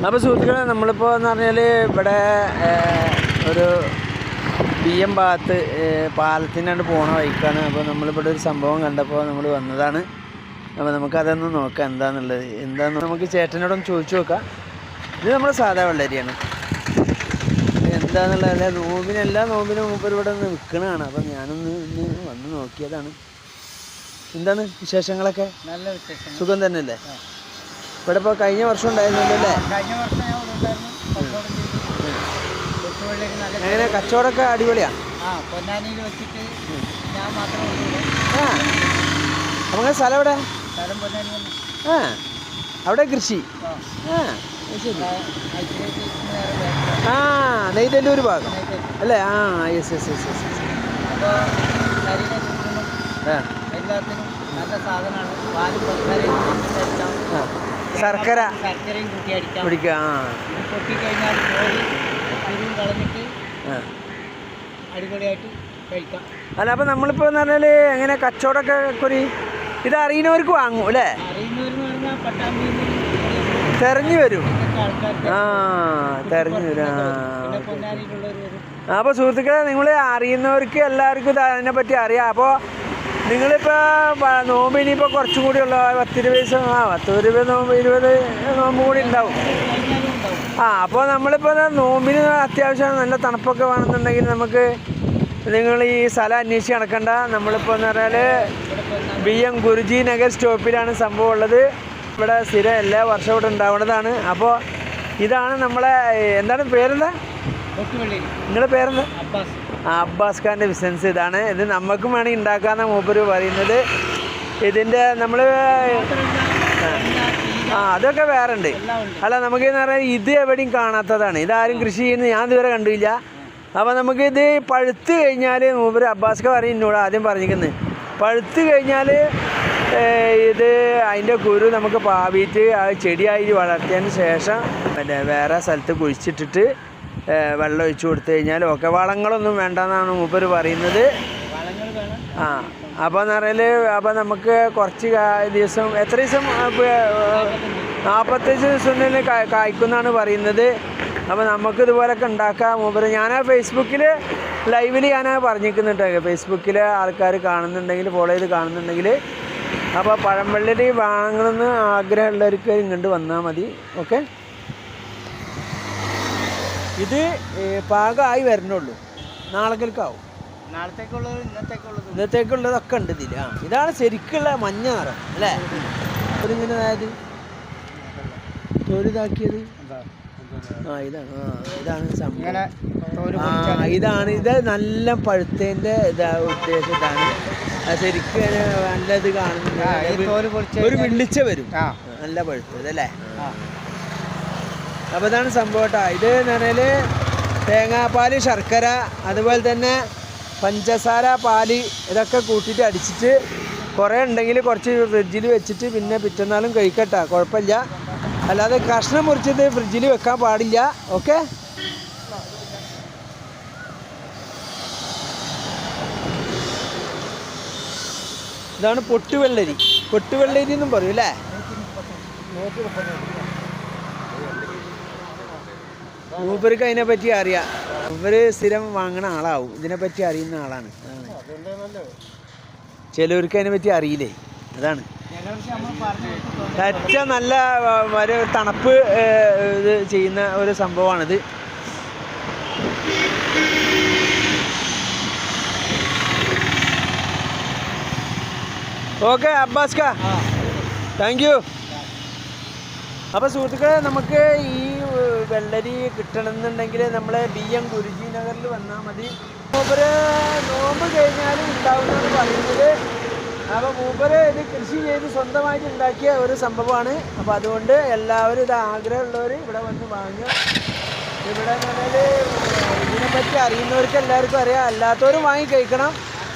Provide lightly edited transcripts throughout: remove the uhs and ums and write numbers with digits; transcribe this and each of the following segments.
അപ്പോൾ സുഹൃത്തുക്കളെ, നമ്മളിപ്പോൾ എന്ന് പറഞ്ഞാൽ ഇവിടെ ഒരു BM ഭാഗത്ത് പാലത്തിനാണ്ട് പോണ വഴിക്കാണ്. അപ്പോൾ നമ്മളിവിടെ ഒരു സംഭവം കണ്ടപ്പോൾ നമ്മൾ വന്നതാണ്. അപ്പോൾ നമുക്കതൊന്ന് നോക്കാം എന്താണെന്ന് നമുക്ക് ചേട്ടനോടൊന്ന് ചോദിച്ചു നോക്കാം. ഇത് നമ്മൾ സാധാ വെള്ളരിയാണ്. എന്താണെന്നുള്ളത് എല്ലാ നോമ്പിനും മൂപ്പർ ഇവിടെ ഒന്ന് വിൽക്കണതാണ്. അപ്പം ഞാനൊന്ന് വന്ന് നോക്കിയതാണ്. എന്താണ് വിശേഷങ്ങളൊക്കെ? നല്ല വിശേഷം, സുഖം തന്നെ അല്ലേ? ഇവിടെ ഇപ്പോൾ കഴിഞ്ഞ വർഷം ഉണ്ടായിരുന്നല്ലോ അല്ലേ? എങ്ങനെ കച്ചവടമൊക്കെ അടിപൊളിയാണ്? നമുക്ക് സ്ഥലം എവിടെ? അവിടെ കൃഷി. നെയ്തല്ലൂർ ഭാഗം അല്ലേ? യെസ്. എല്ലാത്തിനും നല്ല സാധനമാണ്. ശർക്കരയും കൂട്ടി അടിക്കാം, പൊട്ടിക്കഴിഞ്ഞാൽ കളഞ്ഞിട്ട് അടിപൊളിയായിട്ട് കഴിക്കാം. അല്ല, അപ്പം നമ്മളിപ്പോൾ എന്ന് പറഞ്ഞാൽ എങ്ങനെ കച്ചവടമൊക്കെ ഇത് അറിയുന്നവർക്ക് വാങ്ങും അല്ലേ? അറിയുന്നവരെന്ന് പറഞ്ഞാൽ പട്ടാമ്പിയിൽ തെരഞ്ഞു വരും. അപ്പോൾ സുഹൃത്തുക്കളെ, നിങ്ങൾ അറിയുന്നവർക്ക് എല്ലാവർക്കും ഇത് അതിനെപ്പറ്റി അറിയാം. അപ്പോൾ നിങ്ങളിപ്പോൾ നോമ്പ് ഇനിയിപ്പോൾ കുറച്ചും കൂടി ഉള്ള 10-20 ദിവസം 10-20 നോമ്പ് 20 നോമ്പ് കൂടി ഉണ്ടാവും. അപ്പോൾ നമ്മളിപ്പോൾ നോമ്പിന് അത്യാവശ്യം നല്ല തണുപ്പൊക്കെ വേണമെന്നുണ്ടെങ്കിൽ നമുക്ക് നിങ്ങൾ ഈ സ്ഥലം അന്വേഷിച്ച് നടക്കണ്ട. നമ്മളിപ്പോൾ എന്ന് പറഞ്ഞാൽ BM ഗുരുജി നഗർ സ്റ്റോപ്പിലാണ് സംഭവം ഉള്ളത്. ഇവിടെ സ്ഥിരം എല്ലാ വർഷവും ഇവിടെ ഉണ്ടാവുന്നതാണ്. അപ്പോൾ ഇതാണ് നമ്മളെ, എന്താണ് പേരെന്താ നിങ്ങളുടെ പേരെന്താ? അബ്ബാസ് ഖാൻ്റെ ബിസിനസ് ഇതാണ്. ഇത് നമുക്കും വേണമെങ്കിൽ ഉണ്ടാക്കാമെന്നാണ് മൂപ്പര് പറയുന്നത്. ഇതിൻ്റെ നമ്മൾ അതൊക്കെ വേറെ ഉണ്ട്. അല്ല, നമുക്കെന്ന് പറഞ്ഞാൽ ഇത് എവിടെയും കാണാത്തതാണ്. ഇതാരും കൃഷി ചെയ്യുന്നത് ഞാൻ ഇതുവരെ കണ്ടില്ല. അപ്പോൾ നമുക്കിത് പഴുത്ത് കഴിഞ്ഞാൽ മൂപ്പര് അബ്ബാസ് ഖാൻ പറയും, എന്നോട് ആദ്യം പറഞ്ഞിരിക്കുന്നത്, പഴുത്ത് കഴിഞ്ഞാൽ ഇത് അതിൻ്റെ കുരു നമുക്ക് പാവിയിട്ട് ആ ചെടിയായി വളർത്തിയതിന് ശേഷം വേറെ സ്ഥലത്ത് കുഴിച്ചിട്ടിട്ട് വെള്ളം ഒഴിച്ചു കൊടുത്തു കഴിഞ്ഞാൽ ഓക്കെ. വളങ്ങളൊന്നും വേണ്ടെന്നാണ് മൂപ്പര് പറയുന്നത്. അപ്പോൾ എന്ന് പറഞ്ഞാൽ അപ്പോൾ നമുക്ക് കുറച്ച് ദിവസം, എത്ര ദിവസം? 45 ദിവസത്തിനുള്ളിൽ കായ്ക്കുന്നാണ് പറയുന്നത്. അപ്പോൾ നമുക്കിതുപോലൊക്കെ ഉണ്ടാക്കാം. മൂപ്പര് ഞാൻ ഫേസ്ബുക്കിൽ ലൈവിൽ ഞാൻ പറഞ്ഞിരിക്കുന്നുണ്ട്. ഫേസ്ബുക്കിൽ ആൾക്കാർ കാണുന്നുണ്ടെങ്കിൽ, ഫോളോ ചെയ്ത് കാണുന്നുണ്ടെങ്കിൽ, അപ്പോൾ പഴംവെള്ളരി വാങ്ങണമെന്ന് ആഗ്രഹമുള്ളവർക്ക് ഇങ്ങോട്ട് വന്നാൽ മതി. ഓക്കെ, ഇത് പാകമായി വരണുള്ളൂ. നാളേക്കാവും. ഇന്നത്തേക്കുള്ളതൊക്കെ ഉണ്ട് ഇതിൽ. ഇതാണ് ശരിക്കുള്ള മഞ്ഞ നിറം അല്ലേ? ഇതിങ്ങനെ അതായത് തോലിതാക്കിയത് ഇതാണ് സംഭവം. ഇത് നല്ല പഴുത്തതിൻ്റെ ഉദ്ദേശം ഇതാണ്. ശരിക്കും നല്ലത് കാണുന്നുണ്ട്. ഒരു വെള്ളിച്ച വരും, നല്ല പഴുത്തത് അല്ലേ? അപ്പോൾ ഇതാണ് സംഭവം കേട്ടോ. ഇത് എന്ന് പറഞ്ഞാൽ തേങ്ങാപ്പാൽ, ശർക്കര, അതുപോലെ തന്നെ പഞ്ചസാര, പാല് ഇതൊക്കെ കൂട്ടിയിട്ട് അടിച്ചിട്ട് കുറേ ഉണ്ടെങ്കിൽ കുറച്ച് ഫ്രിഡ്ജിൽ വെച്ചിട്ട് പിന്നെ പിറ്റന്നാളും കഴിക്കട്ടോ, കുഴപ്പമില്ല. അല്ലാതെ കഷ്ണം മുറിച്ചത് ഫ്രിഡ്ജിൽ വെക്കാൻ പാടില്ല. ഓക്കെ, ഇതാണ് പൊട്ടുവെള്ളരി. പൊട്ടുവെള്ളരി എന്നും പറയും അല്ലേ? മൂപ്പർക്ക് അതിനെപ്പറ്റി അറിയാം. ഇവര് സ്ഥിരം വാങ്ങണ ആളാവും, ഇതിനെപ്പറ്റി അറിയുന്ന ആളാണ്. ചിലവർക്ക് അതിനെപ്പറ്റി അറിയില്ലേ, അതാണ്. ഏറ്റവും നല്ല ഒരു തണുപ്പ് ഇത് ചെയ്യുന്ന ഒരു സംഭവമാണിത്. ഓക്കെ അബ്ബാസ് ഖാ, താങ്ക് യു. അപ്പോൾ സുഹൃത്തുക്കളെ, നമുക്ക് ഈ വെള്ളരി കിട്ടണമെന്നുണ്ടെങ്കിൽ നമ്മൾ BM ഗുരുജി നഗറിൽ വന്നാൽ മതി. മൂപ്പര് നോമ്പ് കഴിഞ്ഞാലും ഉണ്ടാവുന്നതെന്ന് പറയുന്നത്. അപ്പോൾ മൂപ്പര് ഇത് കൃഷി ചെയ്ത് സ്വന്തമായിട്ട് ഉണ്ടാക്കിയ ഒരു സംഭവമാണ്. അപ്പോൾ അതുകൊണ്ട് എല്ലാവരും ഇത് ആഗ്രഹമുള്ളവർ ഇവിടെ വന്ന് വാങ്ങുക. ഇവിടെ എന്ന് പറഞ്ഞാൽ ഇതിനെപ്പറ്റി അറിയുന്നവർക്ക് എല്ലാവർക്കും അറിയാം, അല്ലാത്തവരും വാങ്ങി കഴിക്കണം.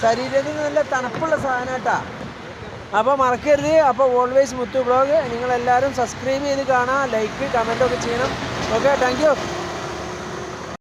ശരീരത്തിന് നല്ല തണുപ്പുള്ള സാധനം കേട്ടോ. അപ്പോൾ മറക്കരുത്. അപ്പോൾ ഓൾവേസ് മുത്തു ബ്ലോഗ് നിങ്ങളെല്ലാവരും സബ്സ്ക്രൈബ് ചെയ്ത് കാണാം, ലൈക്ക് കമൻറ്റൊക്കെ ചെയ്യണം. Okay, thank you.